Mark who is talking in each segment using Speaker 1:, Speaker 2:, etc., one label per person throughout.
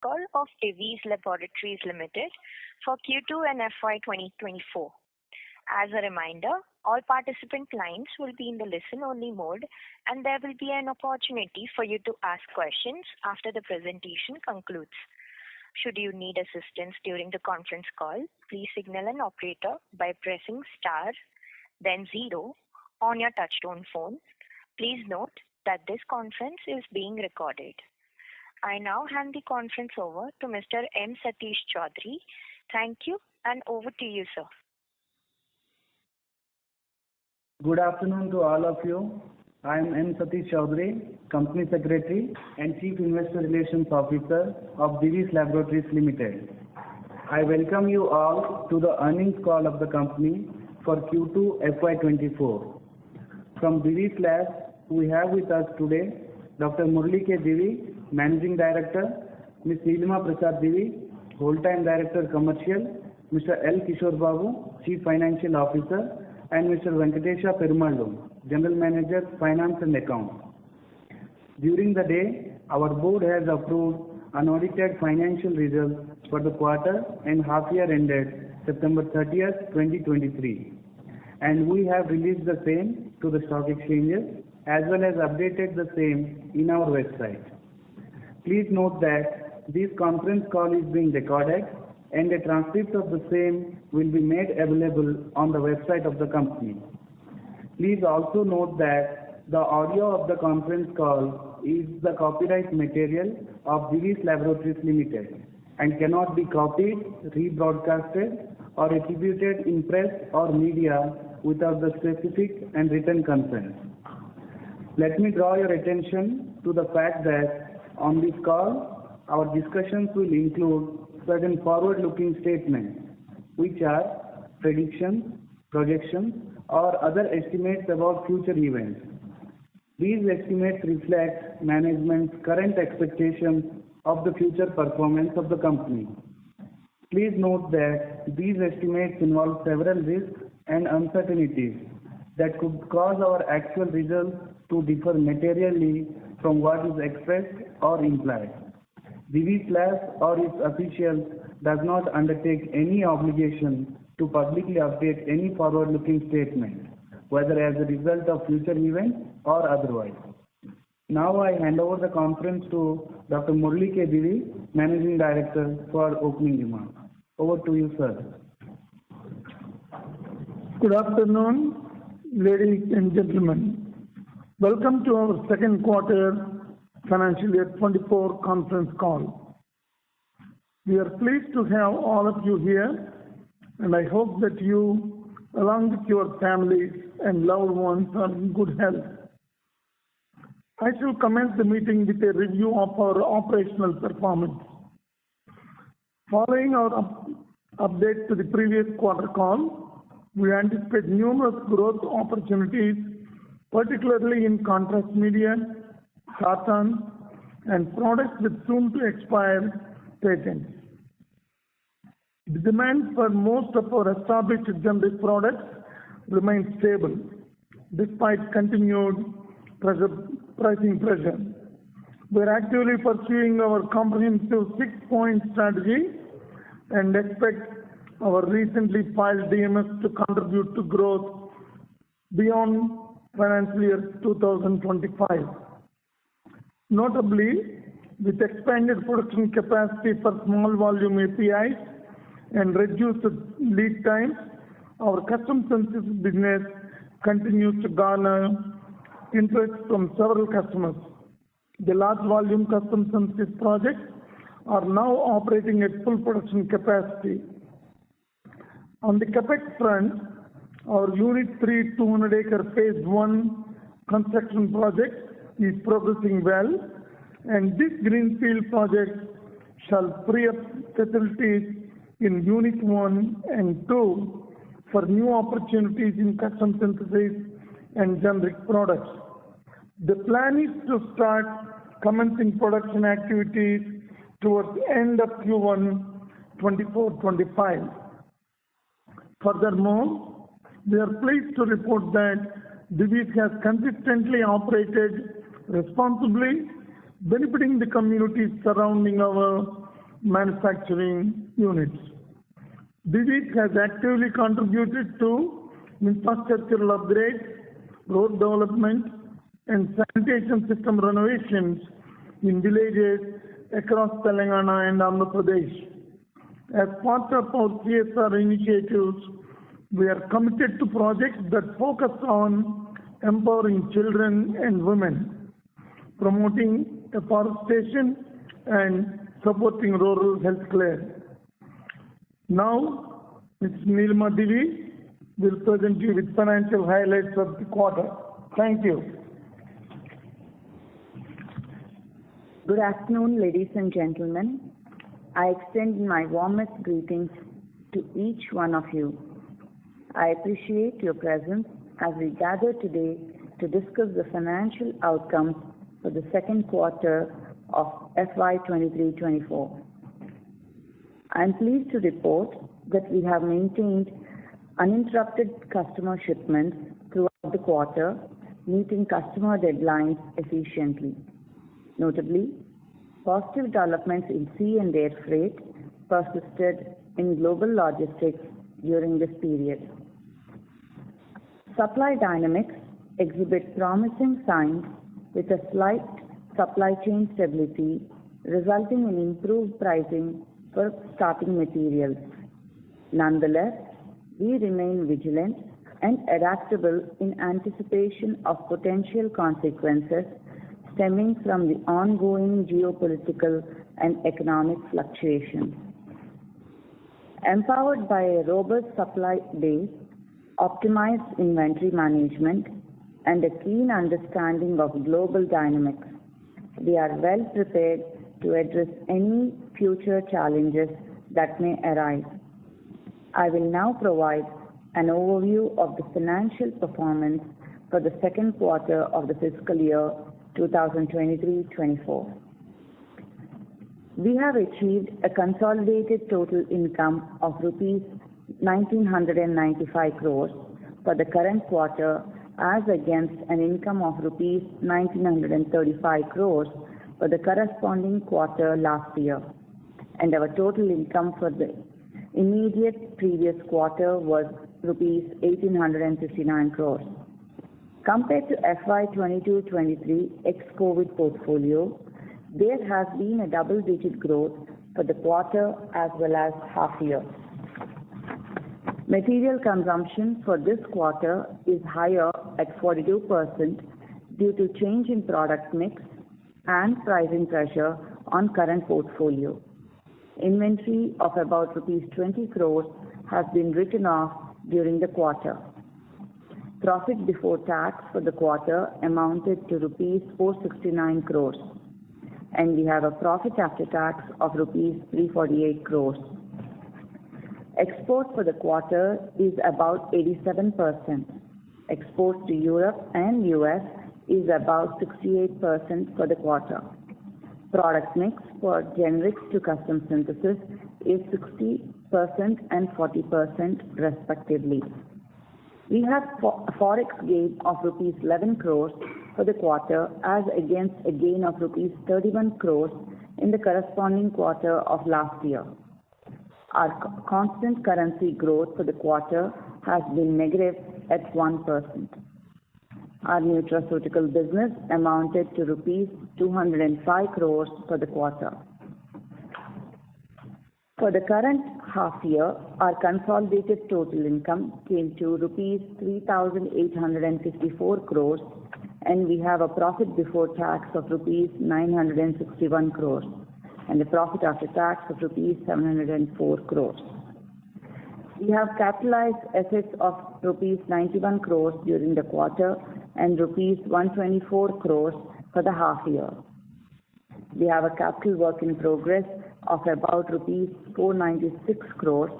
Speaker 1: call of Divi's Laboratories Limited for Q2 and FY2024. As a reminder, all participant lines will be in the listen-only mode, and there will be an opportunity for you to ask questions after the presentation concludes. Should you need assistance during the conference call, please signal an operator by pressing star, then 0 on your touchtone phone. Please note that this conference is being recorded. I now hand the conference over to Mr. M. Satish Chaudhary. Thank you, and over to you, sir.
Speaker 2: Good afternoon to all of you. I am M. Satish Chaudhary, Company Secretary and Chief Investor Relations Officer of Divi's Laboratories Limited. I welcome you all to the earnings call of the company for Q2 FY24. From Divi's Labs, we have with us today Dr. Murali K. Divi, Managing Director, Ms. Neelima Prasad Divi, Whole-Time Director Commercial, Mr. L. Kishore Babu, Chief Financial Officer, and Mr. Venkatesha Perumallu, General Manager, Finance and Accounts. During the day, our board has approved unaudited financial results for the quarter and half year ended September 30th, 2023. And we have released the same to the stock exchanges as well as updated the same in our website. Please note that this conference call is being recorded and a transcript of the same will be made available on the website of the company. Please also note that the audio of the conference call is the copyright material of Divi's Laboratories Limited and cannot be copied, rebroadcasted or attributed in press or media without the specific and written consent. Let me draw your attention to the fact that on this call, our discussions will include certain forward-looking statements, which are predictions, projections, or other estimates about future events. These estimates reflect management's current expectations of the future performance of the company. Please note that these estimates involve several risks and uncertainties that could cause our actual results to differ materially from what is expressed or implied. Divi's Labs or its officials does not undertake any obligation to publicly update any forward-looking statement, whether as a result of future events or otherwise. Now I hand over the conference to Dr. Murali K. Divi, Managing Director, for opening remarks. Over to you, sir.
Speaker 3: Good afternoon, ladies and gentlemen. Welcome to our second quarter financial year 24 conference call. We are pleased to have all of you here, and I hope that you, along with your families and loved ones, are in good health. I shall commence the meeting with a review of our operational performance. Following our update to the previous quarter call, we anticipate numerous growth opportunities, particularly in contrast media, cartons, and products with soon-to-expire patents. The demand for most of our established generic products remains stable, despite continued pricing pressure. We are actively pursuing our comprehensive 6-point strategy and expect our recently filed DMS to contribute to growth beyond financial year 2025. Notably, with expanded production capacity for small volume APIs and reduced lead times, our custom synthesis business continues to garner interest from several customers. The large volume custom synthesis projects are now operating at full production capacity. On the CapEx front, our Unit 3 200-acre Phase 1 construction project is progressing well, and this greenfield project shall free up facilities in Unit 1 and 2 for new opportunities in custom synthesis and generic products. The plan is to start commencing production activities towards the end of Q1 24-25. Furthermore, we are pleased to report that Divi has consistently operated responsibly, benefiting the communities surrounding our manufacturing units. Divi has actively contributed to infrastructural upgrades, road development, and sanitation system renovations in villages across Telangana and Andhra Pradesh. As part of our CSR initiatives, we are committed to projects that focus on empowering children and women, promoting afforestation, and supporting rural health care. Now, Ms. Nilima Divi will present you with financial highlights of the quarter. Thank you.
Speaker 4: Good afternoon, ladies and gentlemen. I extend my warmest greetings to each one of you. I appreciate your presence as we gather today to discuss the financial outcomes for the second quarter of FY23-24. I am pleased to report that we have maintained uninterrupted customer shipments throughout the quarter, meeting customer deadlines efficiently. Notably, positive developments in sea and air freight persisted in global logistics during this period. Supply dynamics exhibit promising signs with a slight supply chain stability, resulting in improved pricing for starting materials. Nonetheless, we remain vigilant and adaptable in anticipation of potential consequences stemming from the ongoing geopolitical and economic fluctuations. Empowered by a robust supply base, optimized inventory management, and a keen understanding of global dynamics, we are well prepared to address any future challenges that may arise. I will now provide an overview of the financial performance for the second quarter of the fiscal year 2023-24. We have achieved a consolidated total income of rupees 1,995 crores for the current quarter as against an income of rupees 1,935 crores for the corresponding quarter last year, and our total income for the immediate previous quarter was rupees 1,859 crores. Compared to FY22-23 ex-COVID portfolio, there has been a double-digit growth for the quarter as well as half year. Material consumption for this quarter is higher at 42% due to change in product mix and pricing pressure on current portfolio. Inventory of about rupees 20 crores has been written off during the quarter. Profit before tax for the quarter amounted to rupees 469 crores, and we have a profit after tax of rupees 348 crores. Export for the quarter is about 87%. Exports to Europe and US is about 68% for the quarter. Product mix for generics to custom synthesis is 60% and 40% respectively. We have a forex gain of rupees 11 crores for the quarter as against a gain of rupees 31 crores in the corresponding quarter of last year. Our constant currency growth for the quarter has been negative at 1%. Our nutraceutical business amounted to rupees 205 crores for the quarter. For the current half year, our consolidated total income came to rupees 3,854 crores, and we have a profit before tax of rupees 961 crores and a profit after tax of rupees 704 crores. We have capitalized assets of rupees 91 crores during the quarter and rupees 124 crores for the half year. We have a capital work in progress of about rupees 496 crores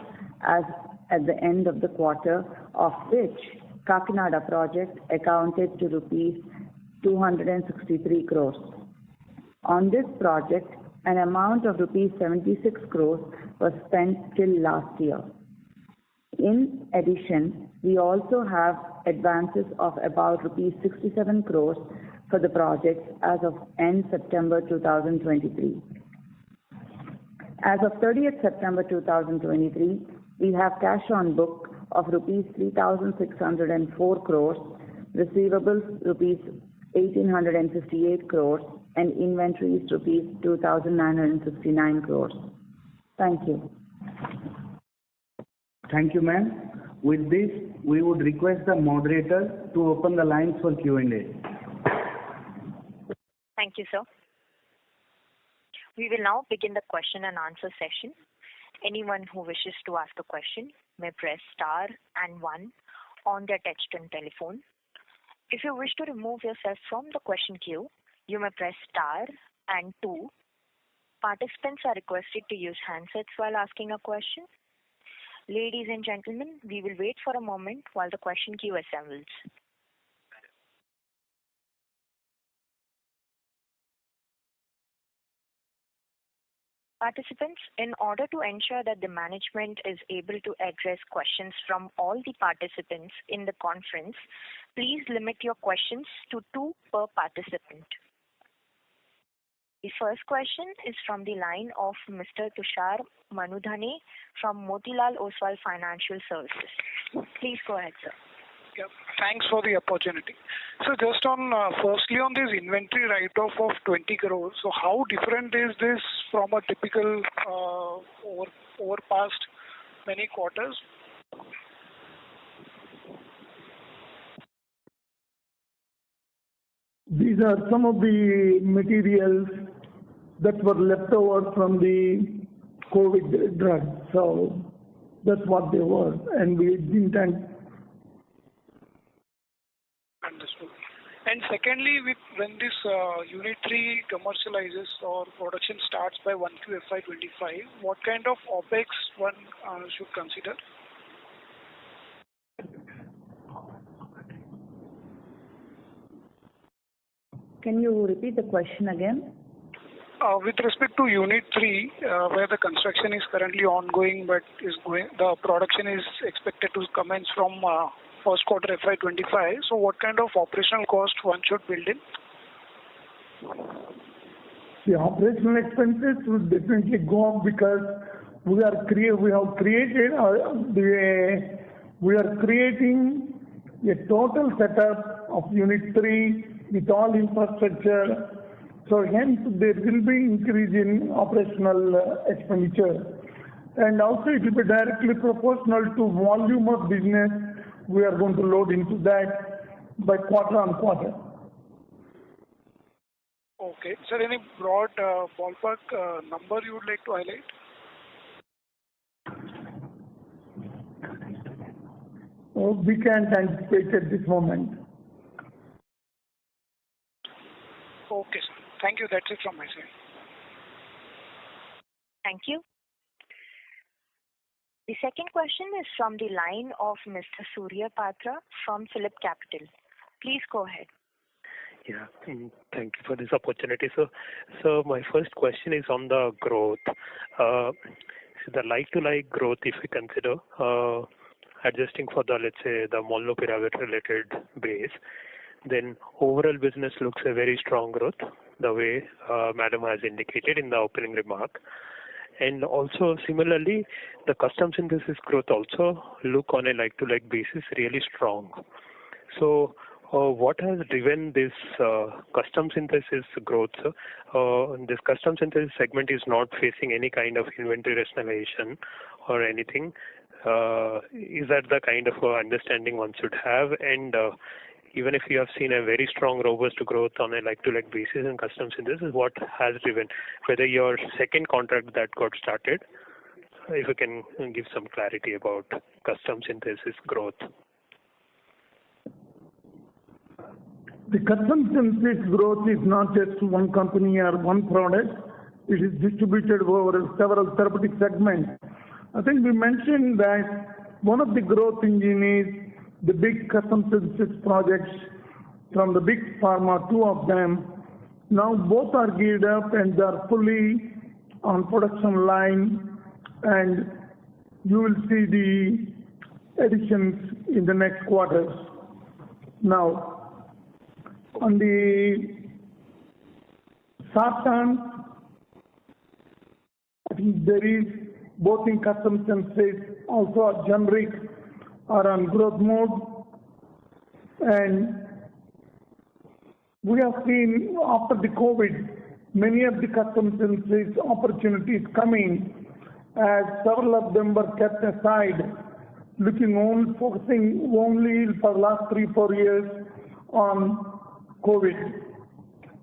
Speaker 4: as at the end of the quarter, of which Kakinada project accounted to rupees 263 crores. On this project, an amount of rupees 76 crores was spent till last year. In addition, we also have advances of about rupees 67 crores for the project as of end September 2023. As of 30th September 2023, we have cash on book of rupees 3,604 crores, receivables rupees 1,858 crores, and inventories rupees 2,969 crores. Thank you.
Speaker 2: Thank you, ma'am. With this, we would request the moderator to open the lines for Q&A.
Speaker 1: Thank you, sir. We will now begin the question and answer session. Anyone who wishes to ask a question may press star and 1 on their touch-tone telephone. If you wish to remove yourself from the question queue, you may press star and 2. Participants are requested to use handsets while asking a question. Ladies and gentlemen, we will wait for a moment while the question queue assembles. Participants, in order to ensure that the management is able to address questions from all the participants in the conference, please limit your questions to 2 per participant. The first question is from the line of Mr. Tushar Manudhane from Motilal Oswal Financial Services. Please go ahead, sir.
Speaker 5: Yeah, thanks for the opportunity. So just on, firstly on this inventory write-off of 20 crores, so how different is this from a typical over past many quarters?
Speaker 3: These are some of the materials that were left over from the COVID drugs. So that's what they were, and we didn't.
Speaker 5: Understood. And secondly, when this Unit 3 commercializes or production starts by Q2FY24, what kind of OPEX one should consider?
Speaker 4: Can you repeat the question again?
Speaker 5: With respect to Unit 3, where the construction is currently ongoing, but the production is expected to commence from first quarter FY25. So what kind of operational cost one should build in?
Speaker 3: The operational expenses will definitely go up because we are creating a total setup of Unit 3 with all infrastructure. So hence there will be increase in operational expenditure, and also it will be directly proportional to volume of business we are going to load into that by quarter on quarter.
Speaker 5: Okay. Sir, any broad ballpark number you would like to highlight?
Speaker 3: We can't anticipate at this moment.
Speaker 5: Okay, sir. Thank you. That's it from my side.
Speaker 1: Thank you. The second question is from the line of Mr. Surya Patra from Phillip Capital. Please go ahead.
Speaker 6: Yeah, thank you for this opportunity. So my first question is on the growth. So the like-to-like growth, if we consider adjusting for the, let's say, the molnupiravir related base, then overall business looks a very strong growth, the way Madam has indicated in the opening remark. And also similarly, the custom synthesis growth also look on a like-to-like basis really strong. So what has driven this custom synthesis growth? This custom synthesis segment is not facing any kind of inventory rationalization or anything. Is that the kind of understanding one should have? And even if you have seen a very strong, robust growth on a like-to-like basis in custom synthesis, what has driven? Whether your second contract that got started, if you can give some clarity about custom synthesis growth.
Speaker 3: The custom synthesis growth is not just one company or one product. It is distributed over several therapeutic segments. I think we mentioned that one of the growth engines is the big custom synthesis projects from the big pharma, 2 of them. Now both are geared up and they are fully on production line, and you will see the additions in the next quarters. Now, on the sartan I think there is both in custom synthesis, also our generic are on growth mode. And we have seen after the COVID, many of the custom synthesis opportunities coming as several of them were kept aside, focusing only for last 3-4 years on COVID.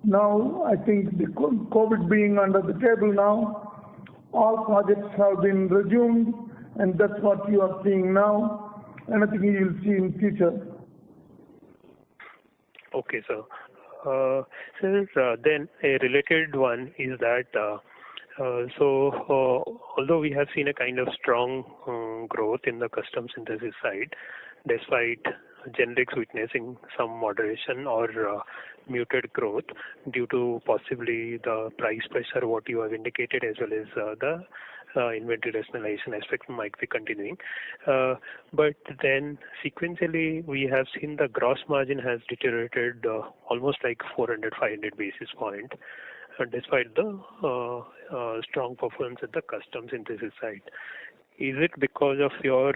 Speaker 3: Now, I think the COVID being under the table now, all projects have been resumed, and that's what you are seeing now, and I think you will see in future.
Speaker 6: Okay, sir. Then a related one is that although we have seen a kind of strong growth in the custom synthesis side, despite generics witnessing some moderation or muted growth due to possibly the price pressure, what you have indicated, as well as the inventory rationalization aspect might be continuing. But then sequentially, we have seen the gross margin has deteriorated almost like 400-500 basis point, despite the strong performance at the custom synthesis side. Is it because of your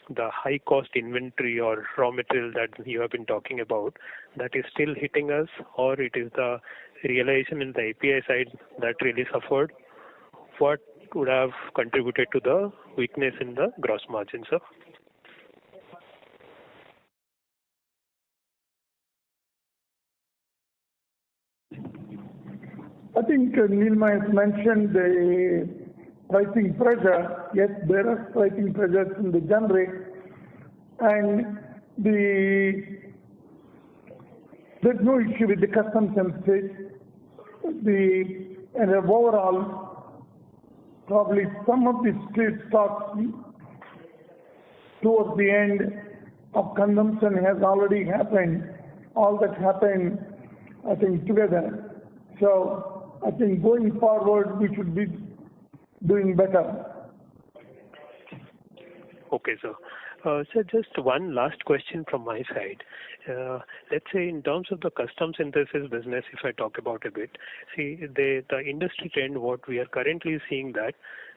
Speaker 6: the high cost inventory or raw material that you have been talking about that is still hitting us, or it is the realization in the API side that really suffered? What would have contributed to the weakness in the gross margin, sir?
Speaker 3: I think Nilma has mentioned the pricing pressure. Yes, there are pricing pressures in the generic, and there's no issue with the custom synthesis. And overall, probably some of the street stocks towards the end of consumption has already happened. All that happened, I think, together. So I think going forward, we should be doing better.
Speaker 6: Okay, sir. So just one last question from my side. Let's say in terms of the custom synthesis business, if I talk about a bit, see the industry trend, what we are currently seeing that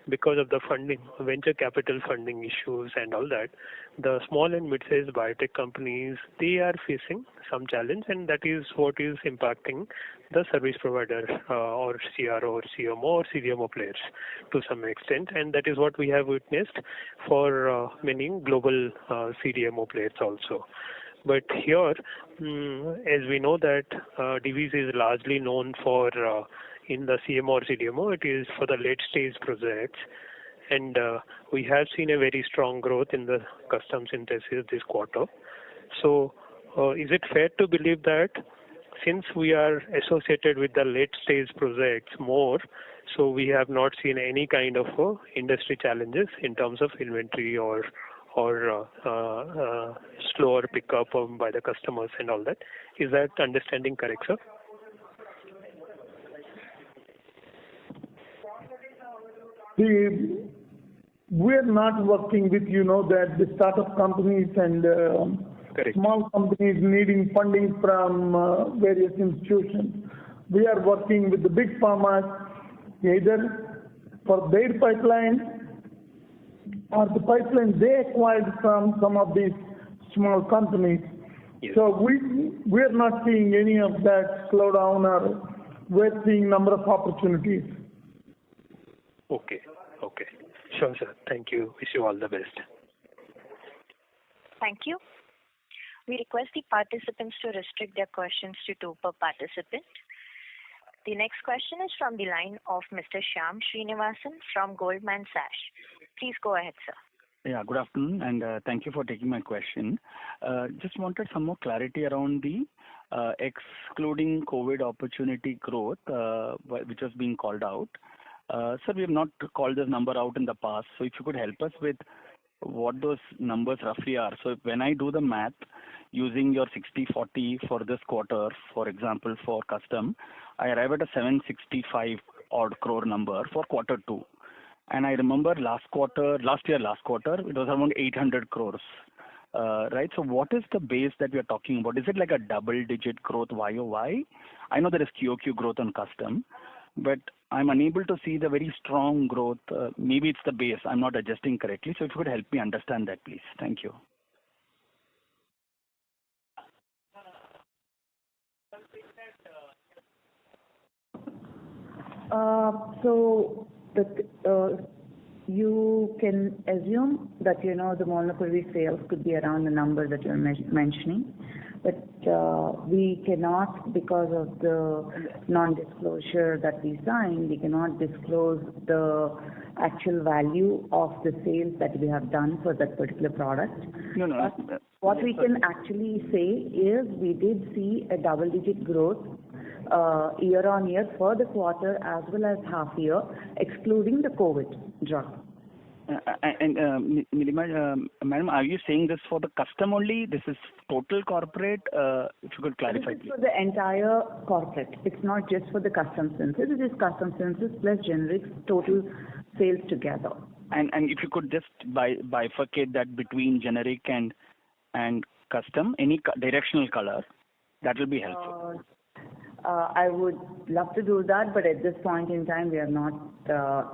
Speaker 6: because of the funding, venture capital funding issues and all that, the small and mid-sized biotech companies, they are facing some challenge, and that is what is impacting the service provider or CRO or CMO or CDMO players to some extent, and that is what we have witnessed for many global CDMO players also. But here, as we know that Divi is largely known for in the CMO or CDMO, it is for the late stage projects, and we have seen a very strong growth in the custom synthesis this quarter. So is it fair to believe that since we are associated with the late stage projects more, so we have not seen any kind of industry challenges in terms of inventory or slower pickup by the customers and all that? Is that understanding correct, sir?
Speaker 3: We're not working with, that the startup companies and small companies needing funding from various institutions. We are working with the big pharma, either for their pipeline or the pipeline they acquired from some of these small companies.
Speaker 6: Yes.
Speaker 3: So we're not seeing any of that slowdown, or we're seeing number of opportunities.
Speaker 6: Okay. Sure, sir. Thank you. Wish you all the best.
Speaker 1: Thank you. We request the participants to restrict their questions to 2 per participant. The next question is from the line of Mr. Shyam Srinivasan from Goldman Sachs. Please go ahead, sir.
Speaker 7: Yeah, good afternoon, and thank you for taking my question. Just wanted some more clarity around the excluding COVID opportunity growth, which was being called out. Sir, we have not called this number out in the past, so if you could help us with what those numbers roughly are. So when I do the math using your 60-40 for this quarter, for example, for custom, I arrive at a 765 odd crore number for quarter 2. And I remember last quarter, it was around 800 crores. Right? So what is the base that we are talking about? Is it like a double-digit growth YOY? I know there is QOQ growth on custom, but I'm unable to see the very strong growth. Maybe it's the base. I'm not adjusting correctly. So if you could help me understand that, please. Thank you.
Speaker 4: You can assume that, the monopoly sales could be around the number that you're mentioning, but we cannot, because of the non-disclosure that we signed, we cannot disclose the actual value of the sales that we have done for that particular product.
Speaker 7: No.
Speaker 4: What we can actually say is we did see a double-digit growth year on year for the quarter as well as half year, excluding the COVID drug.
Speaker 7: Nilima, madam, are you saying this for the custom only? This is total corporate? If you could clarify,
Speaker 4: This is
Speaker 7: please.
Speaker 4: for the entire corporate. It's not just for the custom synthesis. It is custom synthesis plus generics, total sales together.
Speaker 7: And if you could just bifurcate that between generic and custom, any directional color, that will be helpful.
Speaker 4: I would love to do that, but at this point in time, we are not,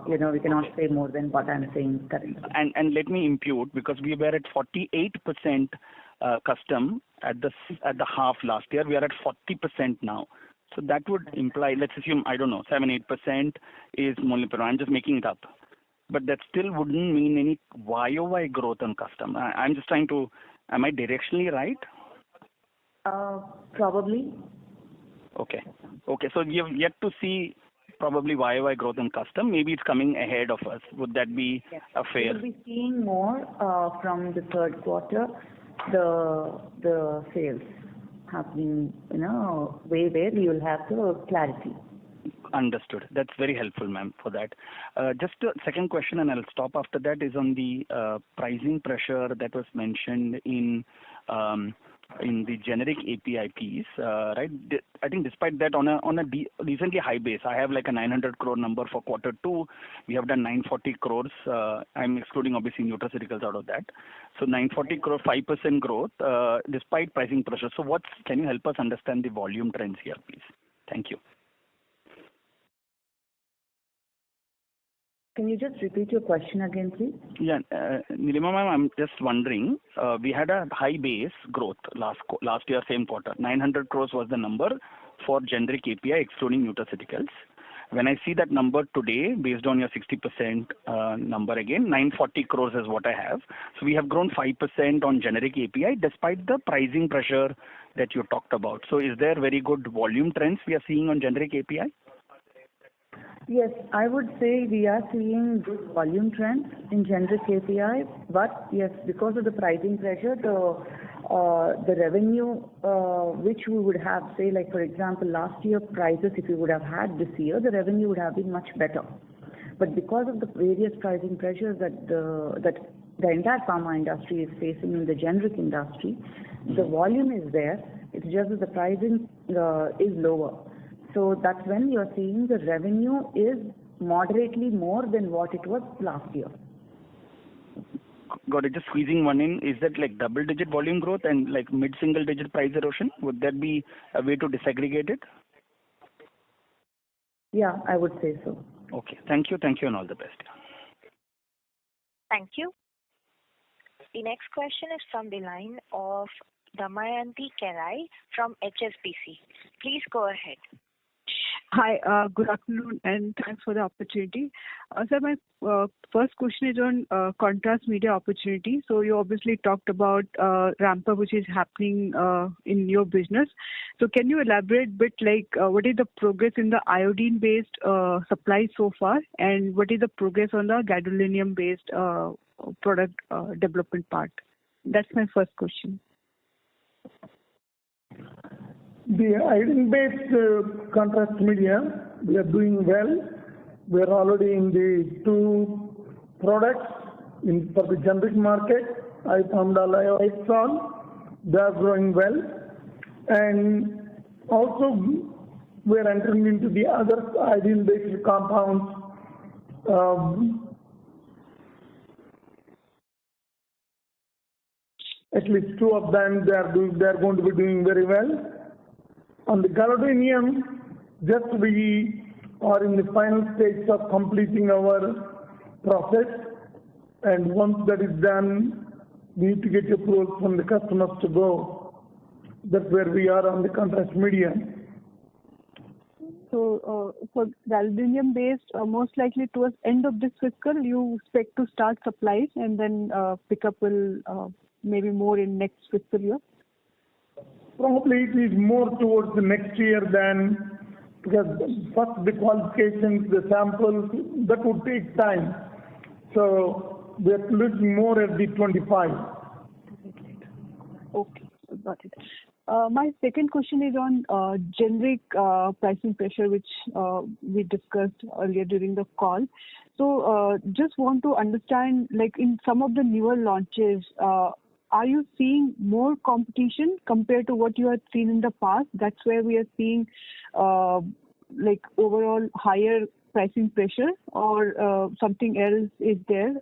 Speaker 4: we cannot say more than what I'm saying currently.
Speaker 7: And let me impute, because we were at 48% custom at the half last year. We are at 40% now. So that would imply, let's assume, 7-8% is molnupiravir. I'm just making it up. But that still wouldn't mean any YOY growth on custom. I'm just trying to, am I directionally right?
Speaker 4: Probably.
Speaker 7: Okay. So you have yet to see probably YOY growth in custom. Maybe it's coming ahead of us. Would that be a fair?
Speaker 4: We'll be seeing more from the third quarter. The sales happening, way where we will have the clarity.
Speaker 7: Understood. That's very helpful, ma'am, for that. Just a second question, and I'll stop after that, is on the pricing pressure that was mentioned in the generic API piece, right? I think despite that, on a recently high base, I have like a 900 crore number for quarter 2. We have done 940 crores. I'm excluding obviously nutraceuticals out of that. So 940 crore, 5% growth, despite pricing pressure. So can you help us understand the volume trends here, please? Thank you.
Speaker 4: Can you just repeat your question again, please?
Speaker 7: Yeah, Nilima ma'am, I'm just wondering, we had a high base growth last year, same quarter. 900 crores was the number for generic API, excluding nutraceuticals. When I see that number today, based on your 60% number again, 940 crores is what I have. So we have grown 5% on generic API, despite the pricing pressure that you talked about. So is there very good volume trends we are seeing on generic API?
Speaker 4: Yes, I would say we are seeing good volume trends in generic API, but yes, because of the pricing pressure, the revenue which we would have, say, like for example, last year prices, if we would have had this year, the revenue would have been much better. But because of the various pricing pressures that the entire pharma industry is facing in the generic industry, the volume is there. It's just that the pricing is lower. So that's when you're seeing the revenue is moderately more than what it was last year.
Speaker 7: Got it. Just squeezing one in, is that like double-digit volume growth and like mid-single-digit price erosion? Would that be a way to disaggregate it?
Speaker 4: Yeah, I would say so.
Speaker 7: Okay. Thank you, and all the best.
Speaker 1: Thank you. The next question is from the line of Damayanti Kerai from HSBC. Please go ahead.
Speaker 8: Hi, good afternoon, and thanks for the opportunity. Sir, my first question is on contrast media opportunity. So you obviously talked about ramp-up which is happening in your business. So can you elaborate a bit like what is the progress in the iodine-based supply so far, and what is the progress on the gadolinium-based product development part? That's my first question.
Speaker 3: The iodine-based contrast media, we are doing well. We are already in the 2 products for the generic market, Ipamdal, Ioxol. They are growing well. And also, we are entering into the other iodine-based compounds. At least 2 of them, they are going to be doing very well. On the gadolinium, just we are in the final stage of completing our process, and once that is done, we need to get approval from the customers to go. That's where we are on the contrast media.
Speaker 8: So for the aluminum based, most likely towards end of this fiscal, you expect to start supplies, and then pickup will maybe more in next fiscal year?
Speaker 3: Probably it is more towards the next year than, because first the qualifications, the samples, that would take time. So we are looking more at the 25.
Speaker 8: Okay, got it. My second question is on generic pricing pressure, which we discussed earlier during the call. So just want to understand, like in some of the newer launches, are you seeing more competition compared to what you had seen in the past? That's where we are seeing like overall higher pricing pressure, or something else is there?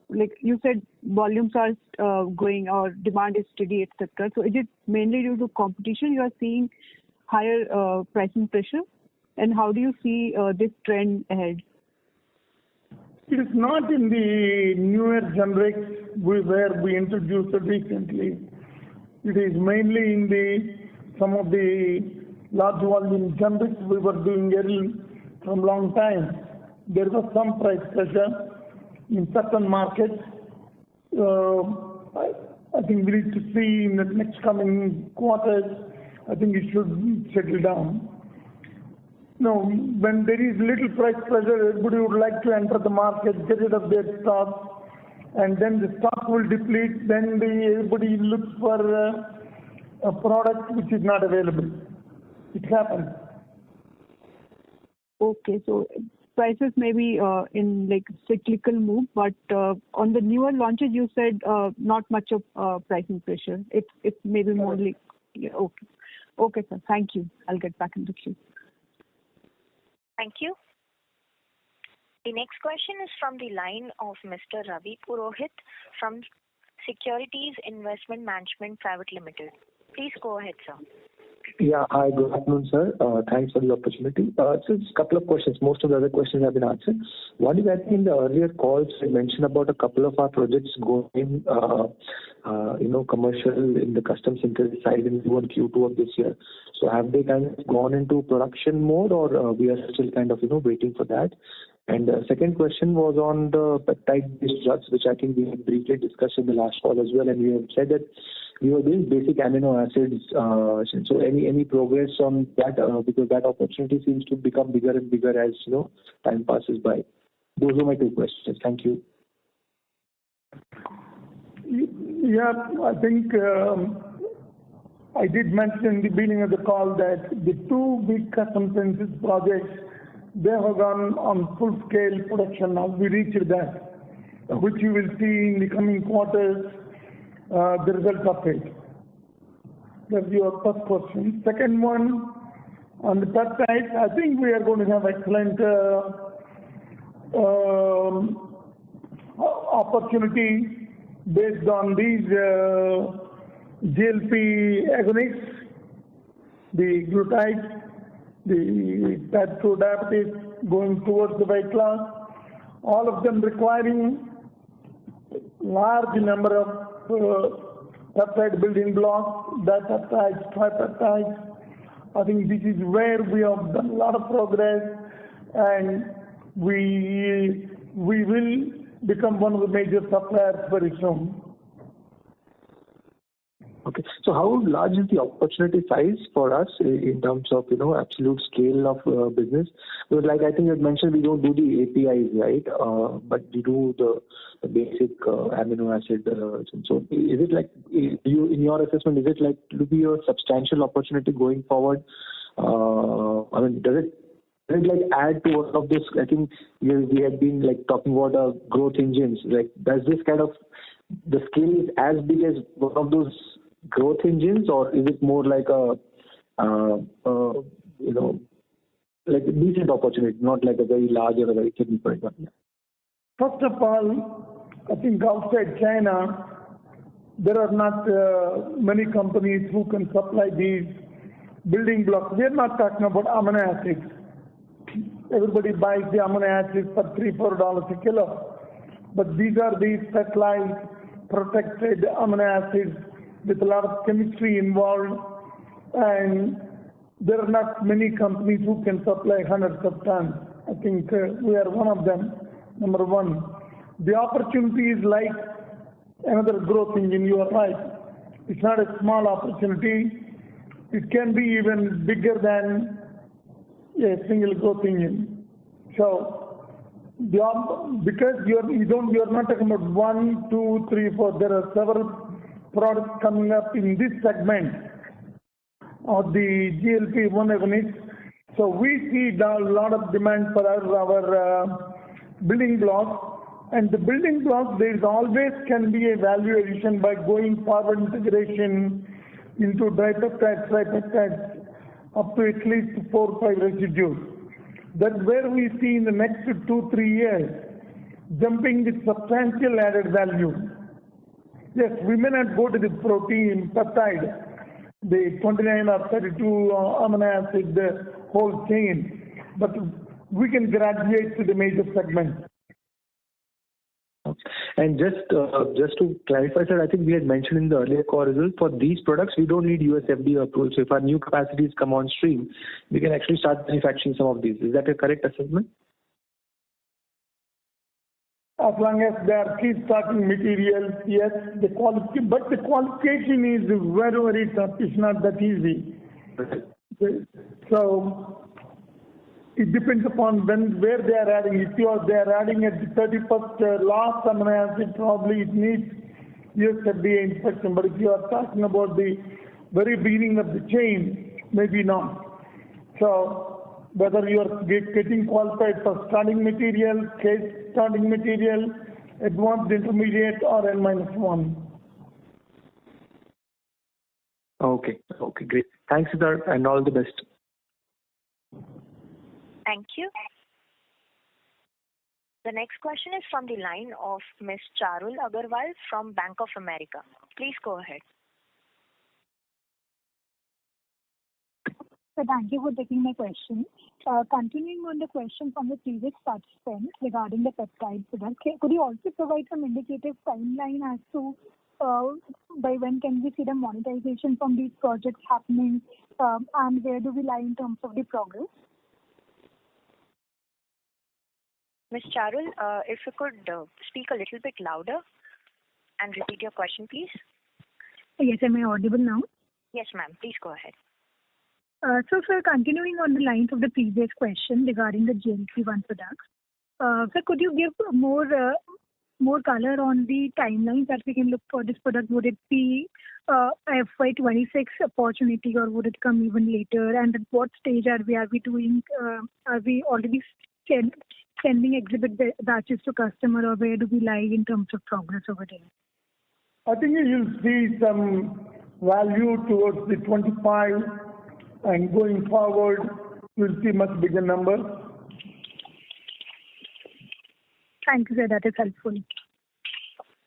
Speaker 8: Like you said, volumes are going or demand is steady, etc. So is it mainly due to competition you are seeing higher pricing pressure? And how do you see this trend ahead?
Speaker 3: It is not in the newer generics where we introduced it recently. It is mainly in some of the large volume generics we were doing early from long time. There was some price pressure in certain markets. I think we need to see in the next coming quarters. I think it should settle down. No, when there is little price pressure, everybody would like to enter the market, get rid of their stock, and then the stock will deplete. Then everybody looks for a product which is not available. It happens.
Speaker 8: Okay, so prices may be in like cyclical move, but on the newer launches, you said not much of pricing pressure. It's maybe more like, yeah, okay. Okay, sir. Thank you. I'll get back in the queue.
Speaker 1: Thank you. The next question is from the line of Mr. Ravi Purohit from Securities Investment Management Private Limited. Please go ahead, sir.
Speaker 9: Yeah, hi, good afternoon, sir. Thanks for the opportunity. So just a couple of questions. Most of the other questions have been answered. One is, I think in the earlier calls, I mentioned about a couple of our projects going, commercial in the custom synthesis side in Q2 of this year. So have they kind of gone into production mode, or we are still kind of, waiting for that? And the second question was on the peptide-based drugs, which I think we had briefly discussed in the last call as well, and we have said that we were doing basic amino acids. So any progress on that, because that opportunity seems to become bigger and bigger as time passes by. Those are my two questions. Thank you.
Speaker 3: Yeah, I think I did mention in the beginning of the call that the two big custom synthesis projects, they have gone on full-scale production now. We reached that, which you will see in the coming quarters, the results of it. That's your first question. Second one, on the peptides, I think we are going to have excellent opportunity based on these GLP agonists, the glutides, the type 2 diabetes going towards the weight loss, all of them requiring large number of peptide building blocks, dipeptides, tripeptides. I think this is where we have done a lot of progress, and we will become one of the major suppliers very soon.
Speaker 9: Okay. So how large is the opportunity size for us in terms of, absolute scale of business? Because like I think you had mentioned, we don't do the APIs, right? But we do the basic amino acid. So is it like, in your assessment, is it like to be a substantial opportunity going forward? I mean, does it like add to all of this? I think we had been like talking about growth engines. Like, does this kind of, the scale is as big as one of those growth engines, or is it more like like a decent opportunity, not like a very large or a very significant one? Yeah.
Speaker 3: First of all, I think outside China, there are not many companies who can supply these building blocks. We are not talking about amino acids. everybody buys the amino acids for $3-4 a kilo. But these are the specialized, protected amino acids with a lot of chemistry involved, and there are not many companies who can supply hundreds of tons. I think we are one of them, number one. The opportunity is like another growth engine, you are right. It's not a small opportunity. It can be even bigger than a single growth engine. So, because you're not talking about 1, 2, 3, 4. There are several products coming up in this segment of the GLP-1 agonists. So we see a lot of demand for our building blocks. And the building blocks, there is always can be a value addition by going forward integration into tripeptides, up to at least 4 or 5 residues. That's where we see in the next 2-3 years jumping with substantial added value. Yes, we may not go to the protein peptide, the 29 or 32 amino acid, the whole chain, but we can graduate to the major segment.
Speaker 9: And just to clarify, sir, I think we had mentioned in the earlier call results, for these products, we don't need US FDA approval. So if our new capacities come on stream, we can actually start manufacturing some of these. Is that a correct assessment?
Speaker 3: As long as they are key starting materials, yes, but the qualification is very, very tough. It's not that easy. So it depends upon where they are adding. If they are adding at the 31st last amino acid, probably it needs US FDA inspection. But if you are talking about the very beginning of the chain, maybe not. So whether you are getting qualified for starting material, case starting material, advanced intermediate, or N-1.
Speaker 9: Okay, great. Thanks, sir, and all the best.
Speaker 1: Thank you. The next question is from the line of Ms. Charul Agarwal from Bank of America. Please go ahead.
Speaker 10: So thank you for taking my question. Continuing on the question from the previous participant regarding the peptide product, could you also provide some indicative timeline as to by when can we see the monetization from these projects happening, and where do we lie in terms of the progress?
Speaker 1: Ms. Charul, if you could speak a little bit louder and repeat your question, please.
Speaker 10: Yes, am I audible now?
Speaker 1: Yes, ma'am. Please go ahead.
Speaker 10: So, sir, continuing on the lines of the previous question regarding the GLP-1 products, sir, could you give more color on the timelines that we can look for this product? Would it be FY26 opportunity, or would it come even later? And at what stage are we doing? Are we already sending exhibit batches to customer, or where do we lie in terms of progress over there?
Speaker 3: I think you'll see some value towards the 25, and going forward, we'll see much bigger numbers.
Speaker 10: Thank you, sir. That is helpful.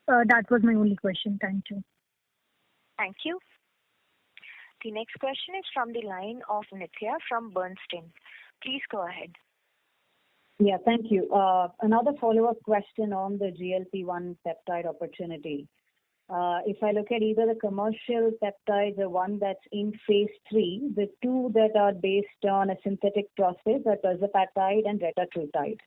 Speaker 10: That was my only question. Thank you.
Speaker 1: Thank you. The next question is from the line of Nithya from Bernstein. Please go ahead.
Speaker 11: Yeah, thank you. Another follow-up question on the GLP-1 peptide opportunity. If I look at either the commercial peptides or one that's in phase 3, the two that are based on a synthetic process are tirzepatide and retatrutide.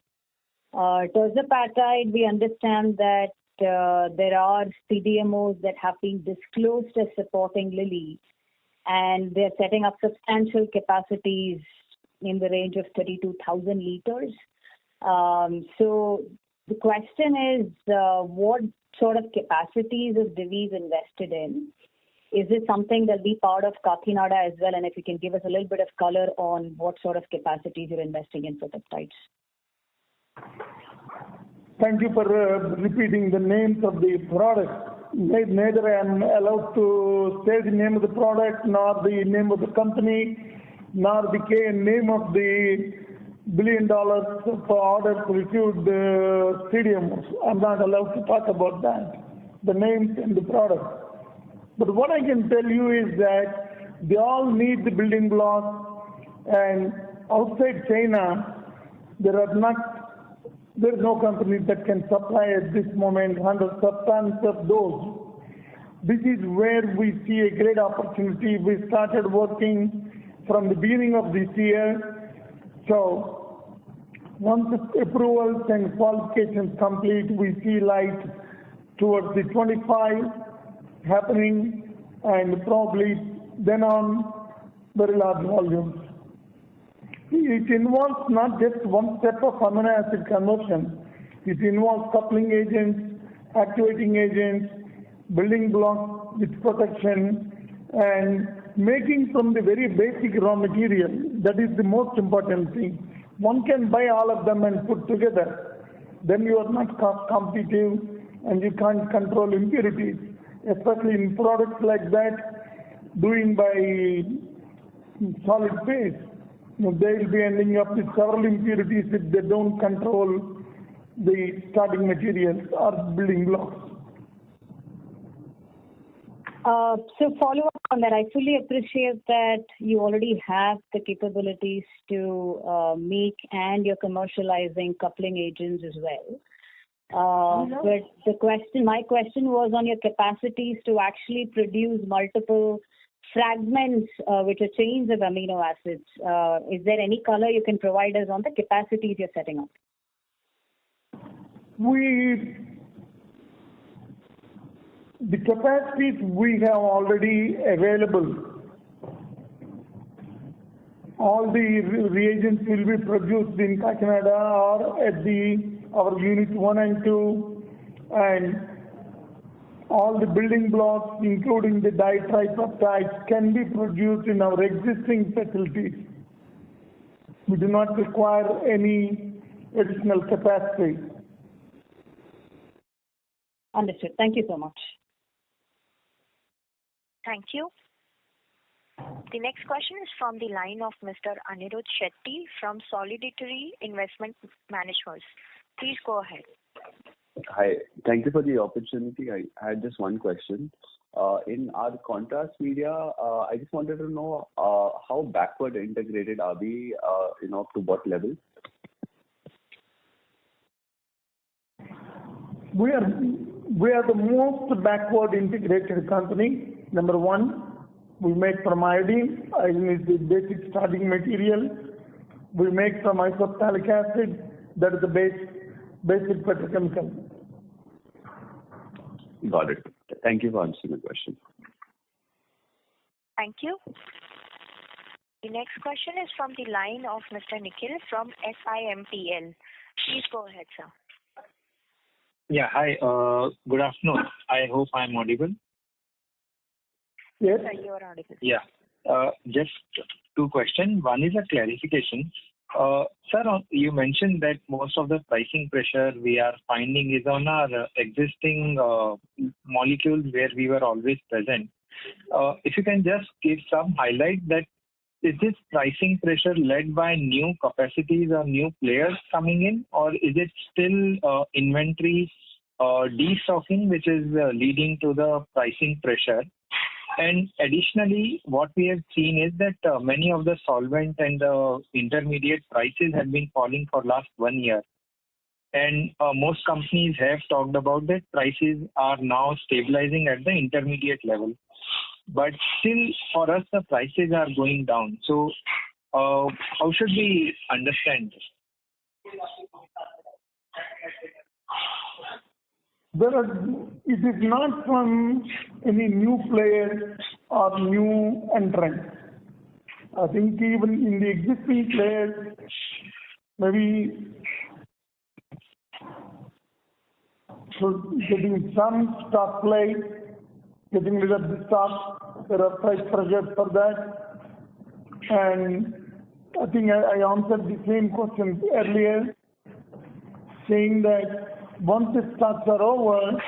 Speaker 11: Tirzepatide, we understand that there are CDMOs that have been disclosed as supporting Lilly, and they're setting up substantial capacities in the range of 32,000 liters. So the question is, what sort of capacities is Divi invested in? Is this something that'll be part of Kakinada as well? And if you can give us a little bit of color on what sort of capacities you're investing in for peptides.
Speaker 3: Thank you for repeating the names of the product. Neither I am allowed to say the name of the product, nor the name of the company, nor the name of the $1 billion for orders received CDMOs. I'm not allowed to talk about that, the names and the product. But what I can tell you is that they all need the building blocks, and outside China, There is no company that can supply at this moment 100 tons of those. This is where we see a great opportunity. We started working from the beginning of this year. So once the approvals and qualifications complete, we see light towards the 25 happening and probably then on very large volumes. It involves not just one step of amino acid conversion. It involves coupling agents, activating agents, building blocks with protection, and making from the very basic raw material. That is the most important thing. One can buy all of them and put together. Then you are not cost competitive and you can't control impurities, especially in products like that, doing by solid phase. They will be ending up with several impurities if they don't control the starting materials or building blocks.
Speaker 11: So follow up on that. I fully appreciate that you already have the capabilities to make and you're commercializing coupling agents as well. But my question was on your capacities to actually produce multiple fragments, which are chains of amino acids. Is there any color you can provide us on the capacities you're setting up?
Speaker 3: The capacities we have already available. All the reagents will be produced in Kakinada or at our unit 1 and 2, and all the building blocks, including the ditripeptides, can be produced in our existing facilities. We do not require any additional capacity.
Speaker 11: Understood. Thank you so much.
Speaker 1: Thank you. The next question is from the line of Mr. Anirudh Shetty from Solidarity Investment Managers. Please go ahead.
Speaker 12: Hi. Thank you for the opportunity. I had just one question. In our contrast media, I just wanted to know how backward integrated are we, to what level?
Speaker 3: We are the most backward integrated company. Number one, we make from iodine. Iodine is the basic starting material. We make from isophthalic acid. That is the basic petrochemical.
Speaker 12: Got it. Thank you for answering the question.
Speaker 1: Thank you. The next question is from the line of Mr. Nikhil from SIMPL. Please go ahead, sir.
Speaker 13: Yeah, hi. Good afternoon. I hope I'm audible.
Speaker 3: Yes.
Speaker 1: Sir, you are audible.
Speaker 13: Yeah. Just two questions. One is a clarification. Sir, you mentioned that most of the pricing pressure we are finding is on our existing molecules where we were always present. If you can just give some highlight that is this pricing pressure led by new capacities or new players coming in, or is it still inventory destocking which is leading to the pricing pressure? And additionally, what we have seen is that many of the solvent and intermediate prices have been falling for last 1 year. And most companies have talked about that prices are now stabilizing at the intermediate level. But still, for us, the prices are going down. So how should we understand this?
Speaker 3: It is not from any new players or new entrants. I think even in the existing players, maybe getting some stock play, getting rid of the stock, there are price pressures for that. And I think I answered the same question earlier, saying that once the stocks are over,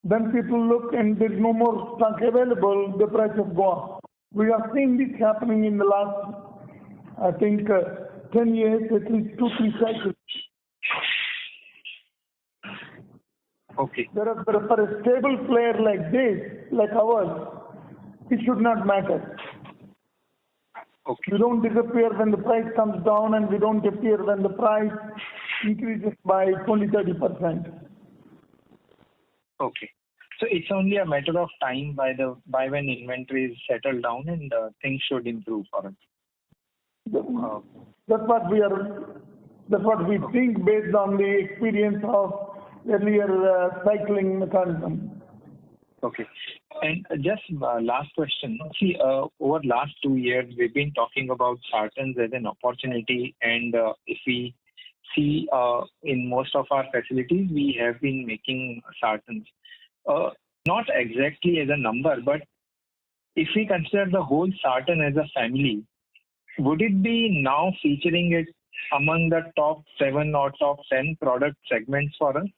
Speaker 3: then people look and there's no more stock available, the price will go up. We have seen this happening in the last, I think, 10 years, at least 2-3 cycles.
Speaker 13: Okay.
Speaker 3: For a stable player like this, like ours, it should not matter.
Speaker 13: Okay.
Speaker 3: We don't disappear when the price comes down, and we don't appear when the price increases by 20-30%.
Speaker 13: Okay. So it's only a matter of time by when inventories settle down and things should improve for us.
Speaker 3: That's what we think based on the experience of earlier cycling mechanism.
Speaker 13: Okay. And just last question. See, over last 2 years, we've been talking about sartans as an opportunity, and if we see in most of our facilities, we have been making sartans. Not exactly as a number, but if we consider the whole sartan as a family, would it be now featuring it among the top 7 or top 10 product segments for us?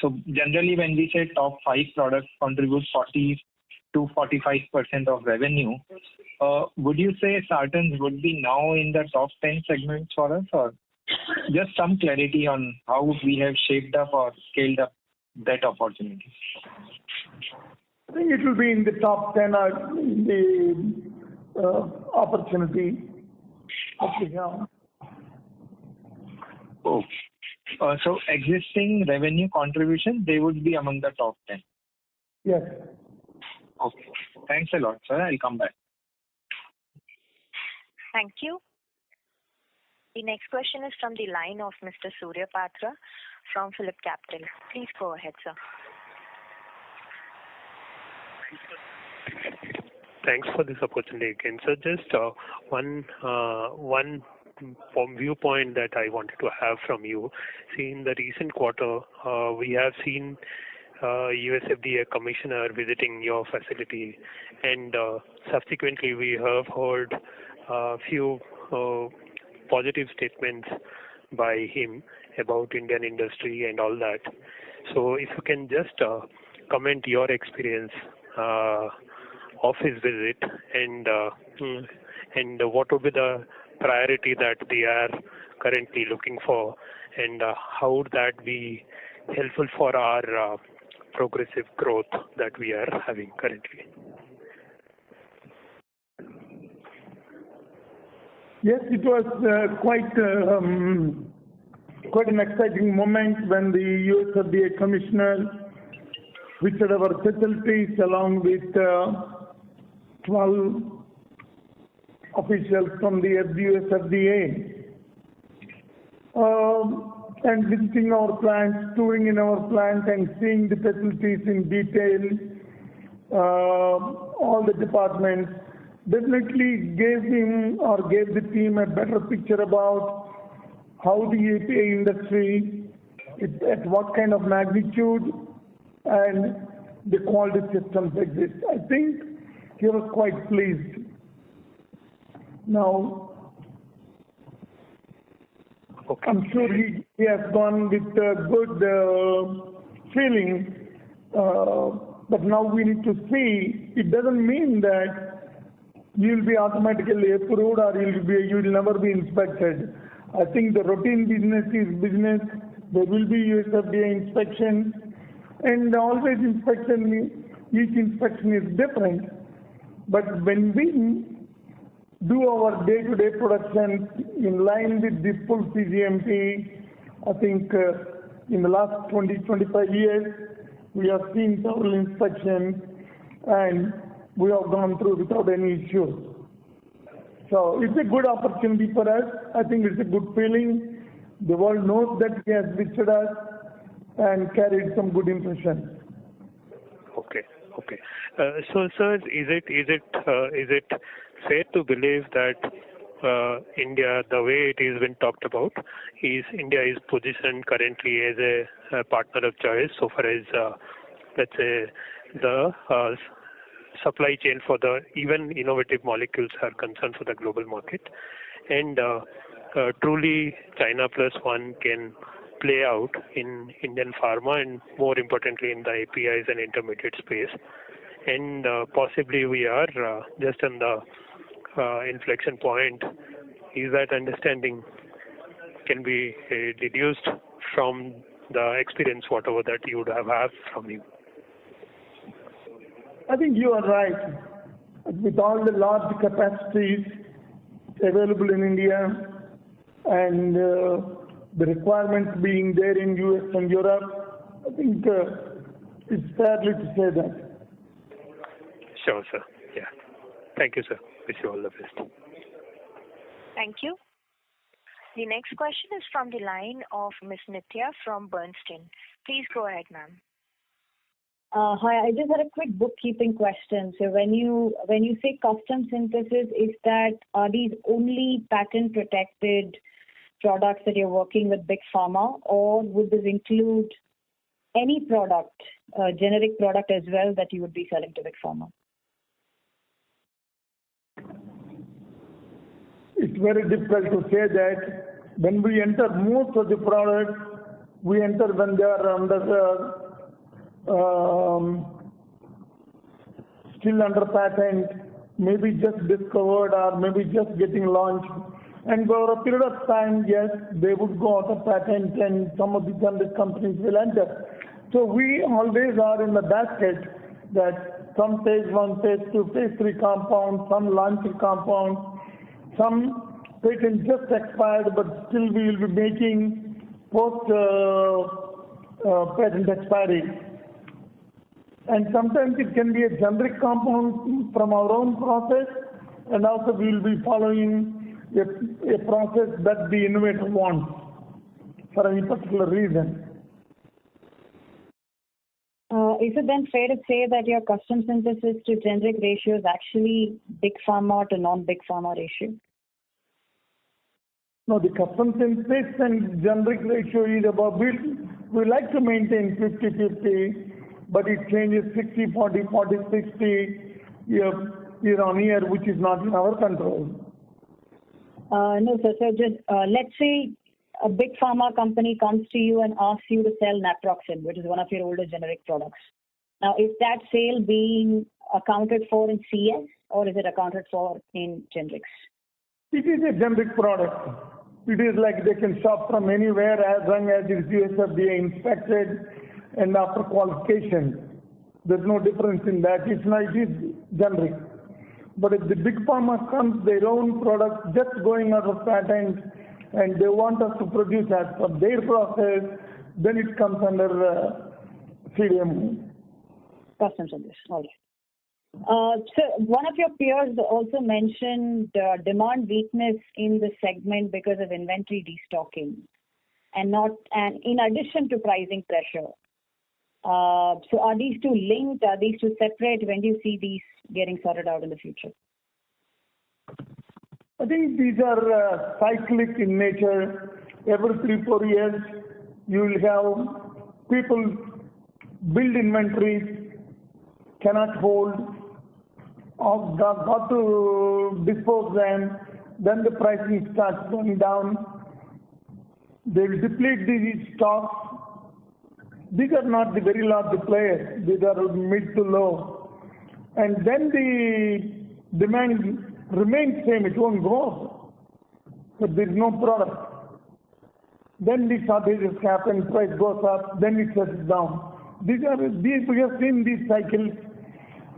Speaker 13: So generally when we say top 5 products contribute 40 to 45% of revenue, would you say sartans would be now in the top 10 segments for us, or just some clarity on how we have shaped up or scaled up that opportunity?
Speaker 3: I think it will be in the top 10 in the opportunity. Okay, yeah.
Speaker 13: Oh. So existing revenue contribution, they would be among the top 10.
Speaker 3: Yes.
Speaker 13: Okay. Thanks a lot, sir. I'll come back.
Speaker 1: Thank you. The next question is from the line of Mr. Surya Patra from Phillip Capital. Please go ahead, sir.
Speaker 6: Thanks for this opportunity again. So just one viewpoint that I wanted to have from you. See, in the recent quarter, we have seen US FDA commissioner visiting your facility, and subsequently we have heard a few positive statements by him about Indian industry and all that. So if you can just comment your experience of his visit, and what would be the priority that they are currently looking for, and how would that be helpful for our progressive growth that we are having currently?
Speaker 3: Yes, it was quite an exciting moment when the US FDA commissioner visited our facilities along with 12 officials from the US FDA. And visiting our plants, touring in our plant and seeing the facilities in detail, all the departments, definitely gave the team a better picture about how the API industry, at what kind of magnitude, and the quality systems exist. I think he was quite pleased. Now,
Speaker 6: okay.
Speaker 3: I'm sure he has gone with a good feeling, but now we need to see. It doesn't mean that you'll be automatically approved or you'll never be inspected. I think the routine business is business. There will be US FDA inspections, and always each inspection is different. But when we do our day-to-day production in line with the full CGMP, I think in the last 20-25 years, we have seen several inspections and we have gone through without any issues. So it's a good opportunity for us. I think it's a good feeling. The world knows that he has visited us and carried some good impressions.
Speaker 6: Okay. So, sir, is it fair to believe that India, the way it has been talked about, India is positioned currently as a partner of choice so far as let's say the supply chain for the even innovative molecules are concerned for the global market, and truly China plus one can play out in Indian pharma and more importantly in the APIs and intermediate space, and possibly we are just on the inflection point. Is that understanding can be deduced from the experience whatever that you would have had from him?
Speaker 3: I think you are right. With all the large capacities available in India and the requirements being there in US and Europe, I think it's fairly to say that.
Speaker 6: Sure, sir. Yeah. Thank you, sir. Wish you all the best.
Speaker 1: Thank you. The next question is from the line of Ms. Nitya from Bernstein. Please go ahead, ma'am.
Speaker 11: Hi, I just had a quick bookkeeping question. So when you say custom synthesis, are these only patent protected products that you're working with Big Pharma, or would this include any product, generic product as well, that you would be selling to Big Pharma?
Speaker 3: It's very difficult to say that. When we enter most of the products, we enter when they are still under patent, maybe just discovered or maybe just getting launched. And for a period of time, yes, they would go out of patent and some of the generic companies will enter. So we always are in the basket that some phase 1, phase 2, phase 3 compounds, some launching compounds, some patent just expired, but still we will be making post patent expiry. And sometimes it can be a generic compound from our own process, and also we will be following a process that the innovator wants for any particular reason.
Speaker 11: Is it then fair to say that your custom synthesis to generic ratio is actually Big Pharma to non-Big Pharma ratio?
Speaker 3: No, the custom synthesis and generic ratio is about, we like to maintain 50-50, but it changes 60-40, 40-60 year on year, which is not in our control.
Speaker 11: No, sir. So just let's say a Big Pharma company comes to you and asks you to sell naproxen, which is one of your older generic products. Now, is that sale being accounted for in CS, or is it accounted for in generics?
Speaker 3: It is a generic product. It is like they can shop from anywhere as long as it is USFDA inspected and after qualification. There's no difference in that. It is generic. But if the Big Pharma comes their own product just going out of patent and they want us to produce as per their process, then it comes under CDMO.
Speaker 11: Custom synthesis. All right. So one of your peers also mentioned demand weakness in the segment because of inventory destocking, and in addition to pricing pressure. So are these two linked? Are these two separate? When do you see these getting sorted out in the future?
Speaker 3: I think these are cyclic in nature. Every 3-4 years, you will have people build inventories, cannot hold, or got to dispose them, then the pricing starts going down. They will deplete these stocks. These are not the very large players. These are mid to low. And then the demand remains same. It won't go up. But there is no product. Then the shortages happen, price goes up, then it settles down. These we have seen these cycles.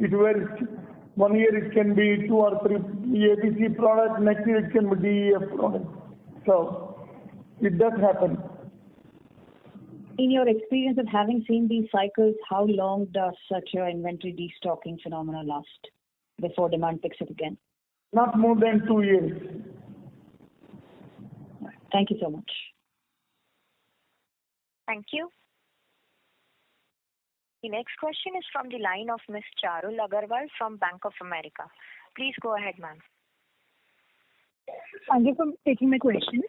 Speaker 3: It varies. 1 year it can be 2 or 3 ABC products, next year it can be DEF products. So it does happen.
Speaker 11: In your experience of having seen these cycles, how long does such an inventory destocking phenomena last before demand picks up again?
Speaker 3: Not more than 2 years.
Speaker 11: Thank you so much.
Speaker 1: Thank you. The next question is from the line of Ms. Charul Agarwal from Bank of America. Please go ahead, ma'am.
Speaker 10: Thank you for taking my question.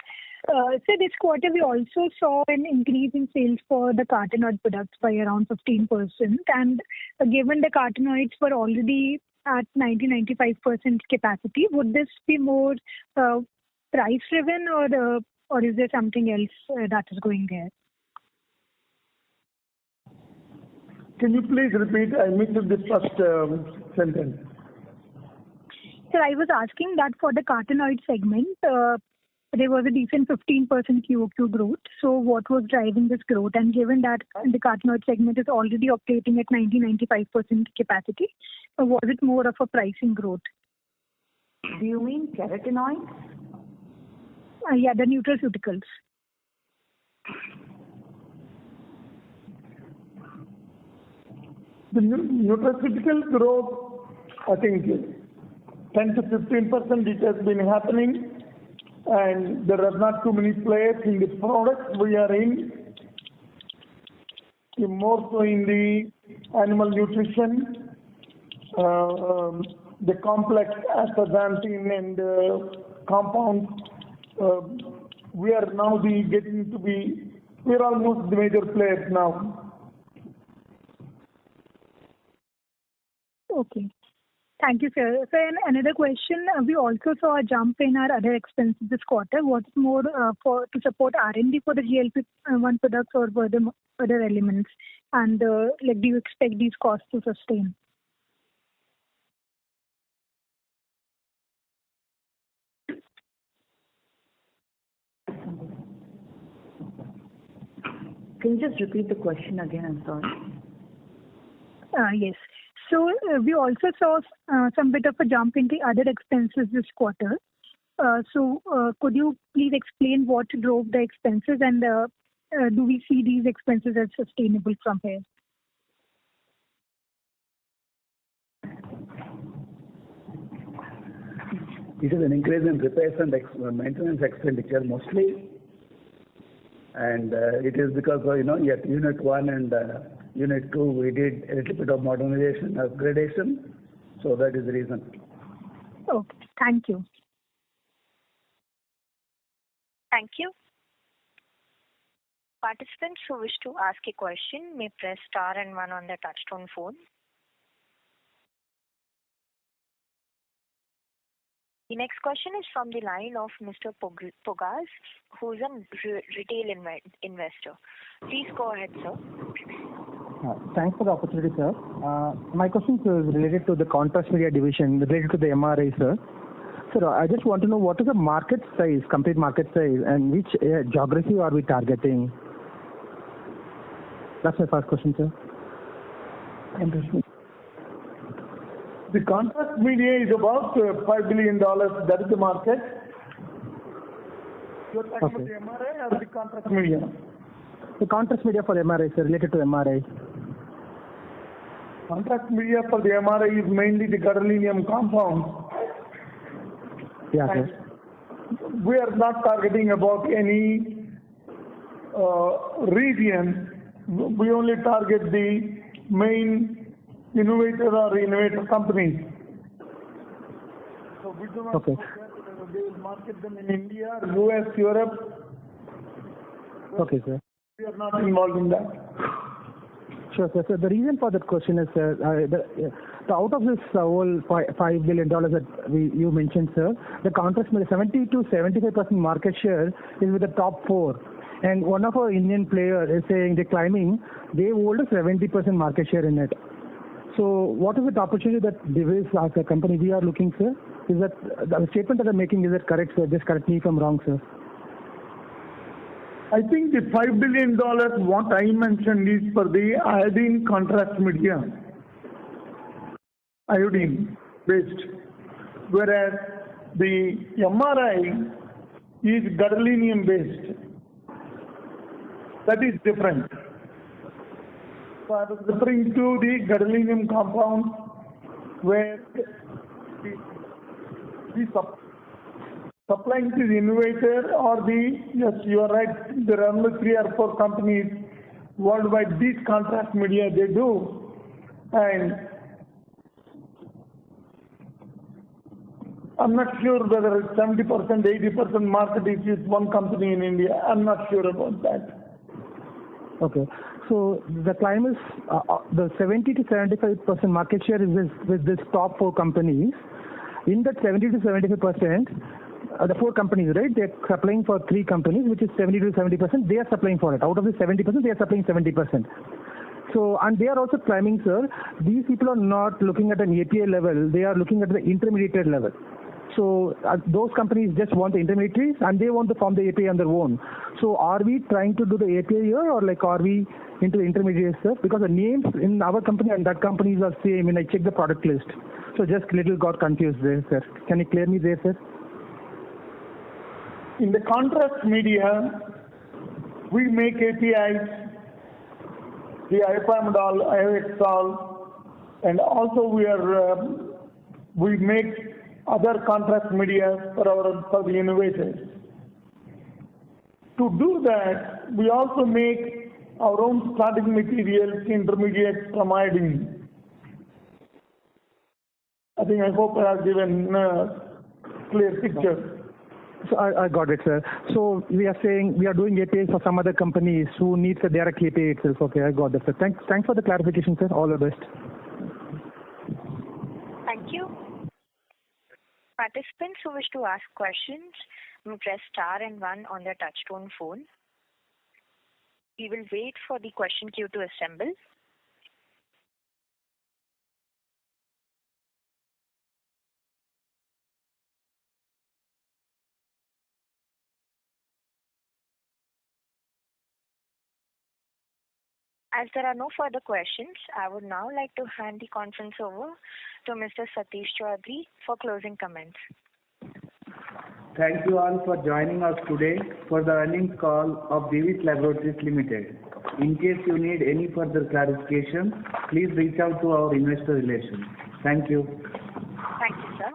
Speaker 10: So this quarter, we also saw an increase in sales for the carotenoid products by around 15%. And given the carotenoids were already at 90-95% capacity, would this be more price-driven, or is there something else that is going there?
Speaker 3: Can you please repeat? I missed this first sentence.
Speaker 10: So I was asking that for the carotenoid segment, there was a decent 15% QOQ growth. So what was driving this growth? And given that the carotenoid segment is already operating at 90-95% capacity, was it more of a pricing growth?
Speaker 4: Do you mean carotenoids?
Speaker 10: Yeah, the nutraceuticals.
Speaker 3: The nutraceutical growth, I think 10 to 15% it has been happening, and there are not too many players in the products we are in. More so in the animal nutrition, the complex astaxanthin and compounds. We are now we're almost the major players now.
Speaker 10: Okay. Thank you, sir. Sir, and another question. We also saw a jump in our other expenses this quarter. What's more to support R&D for the GLP-1 products or for the other elements? And do you expect these costs to sustain?
Speaker 4: Can you just repeat the question again? I'm sorry.
Speaker 10: Yes. So we also saw some bit of a jump in the other expenses this quarter. So could you please explain what drove the expenses, and do we see these expenses as sustainable from here?
Speaker 2: It is an increase in repairs and maintenance expenditure mostly, and it is because at Unit 1 and Unit 2 we did a little bit of modernization, upgradation, so that is the reason.
Speaker 10: Okay, thank you.
Speaker 1: Thank you. Participants who wish to ask a question may press star and 1 on their touchtone phone. The next question is from the line of Mr. Pogas, who is a retail investor. Please go ahead, sir.
Speaker 14: Thanks for the opportunity, sir. My question is related to the contrast media division, related to the MRI, sir. Sir, I just want to know what is the market size, complete market size, and which geography are we targeting? That's my first question, sir.
Speaker 3: Interesting. The contrast media is about $5 billion. That is the market. You are talking about the MRI or the contrast media?
Speaker 14: The contrast media for MRI, sir, related to MRI.
Speaker 3: Contrast media for the MRI is mainly the gadolinium compound.
Speaker 14: Yeah, sir.
Speaker 3: We are not targeting about any region. We only target the main innovator or innovator companies. So we do not they will market them in India, US, Europe.
Speaker 14: Okay, sir.
Speaker 3: We are not involved in that.
Speaker 14: Sure, sir. So the reason for that question is, sir, out of this whole $5 billion that you mentioned, sir, the contrast media 70 to 75% market share is with the top 4. And one of our Indian players is saying they're claiming they hold a 70% market share in it. So what is the opportunity that Divi as a company we are looking, sir? Is that the statement that I'm making, is it correct, sir? Just correct me if I'm wrong, sir.
Speaker 3: I think the $5 billion what I mentioned is for the iodine contrast media. Iodine based. Whereas the MRI is gadolinium based. That is different. So I was referring to the gadolinium compound where the supplying to the innovator or yes, you are right, there are only 3 or 4 companies worldwide, these contrast media they do. And I'm not sure whether it's 70%, 80% market is with one company in India. I'm not sure about that.
Speaker 14: Okay. So the claim is the 70 to 75% market share is with this top 4 companies. In that 70 to 75%, the 4 companies, right? They're supplying for 3 companies, which is 70 to 70%. They are supplying for it. Out of the 70%, they are supplying 70%. So, and they are also claiming, sir, these people are not looking at an API level. They are looking at the intermediate level. So those companies just want the intermediaries and they want to form the API on their own. So are we trying to do the API here, or are we into the intermediates, sir? Because the names in our company and that companies are same when I check the product list. So just little got confused there, sir. Can you clear me there, sir?
Speaker 3: In the contrast media, we make APIs, the iopamidol, iohexol, and also we make other contrast media for the innovators. To do that, we also make our own starting materials, intermediates from iodine. I hope I have given a clear picture.
Speaker 14: So I got it, sir. So we are saying we are doing APIs for some other companies who needs a direct API itself. Okay, I got that, sir. Thanks for the clarification, sir. All the best.
Speaker 1: Thank you. Participants who wish to ask questions may press star and 1 on their touchtone phone. We will wait for the question queue to assemble. As there are no further questions, I would now like to hand the conference over to Mr. Satish Choudhury for closing comments.
Speaker 2: Thank you all for joining us today for the earnings call of Divi Laboratories Limited. In case you need any further clarification, please reach out to our investor relations. Thank you.
Speaker 1: Thank you, sir.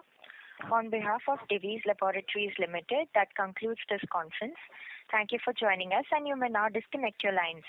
Speaker 1: On behalf of Divi Laboratories Limited, that concludes this conference. Thank you for joining us, and you may now disconnect your lines.